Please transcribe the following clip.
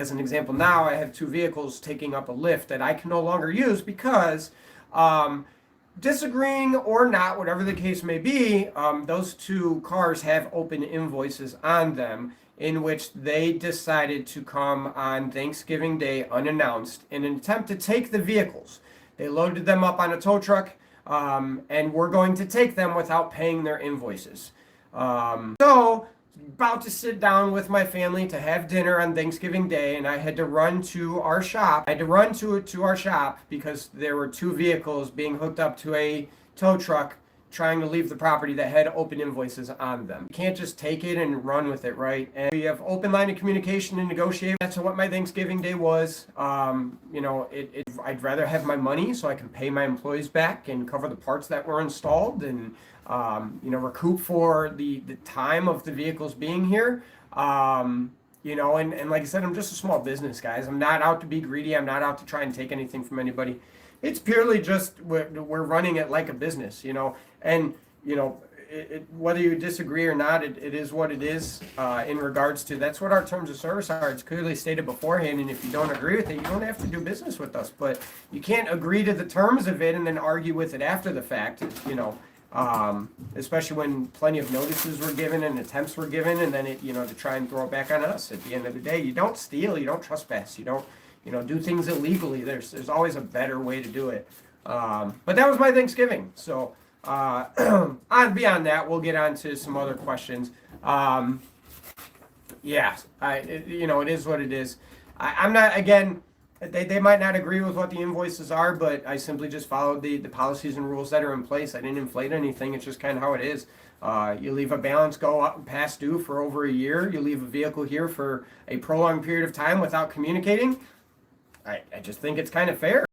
As an example, now I have two vehicles taking up a lift that I can no longer use because, disagreeing or not, whatever the case may be, those two cars have open invoices on them in which they decided to come on Thanksgiving Day unannounced in an attempt to take the vehicles. They loaded them up on a tow truck, and we're going to take them without paying their invoices. So about to sit down with my family to have dinner on Thanksgiving Day, and I had to run to our shop. I had to run to our shop because there were two vehicles being hooked up to a tow truck trying to leave the property that had open invoices on them. You can't just take it and run with it, right? And we have open line of communication and negotiate. That's what my Thanksgiving Day was. I'd rather have my money so I can pay my employees back and cover the parts that were installed and recoup for the time of the vehicles being here. And like I said, I'm just a small business, guys. I'm not out to be greedy. I'm not out to try and take anything from anybody. It's purely just we're running it like a business, and whether you disagree or not, it is what it is. In regards to that's what our terms of service are. It's clearly stated beforehand, and if you don't agree with it, you don't have to do business with us. But you can't agree to the terms of it and then argue with it after the fact. Especially when plenty of notices were given and attempts were given, and then to try and throw it back on us. At the end of the day, you don't steal, you don't trespass, you don't do things illegally. There's always a better way to do it. But that was my Thanksgiving. So beyond that, we'll get on to some other questions. It is what it is. I'm not, again, they might not agree with what the invoices are, but I simply just followed the policies and rules that are in place. I didn't inflate anything. It's just kind of how it is. You leave a balance go up past due for over a year. You leave a vehicle here for a prolonged period of time without communicating. I just think it's kind of fair.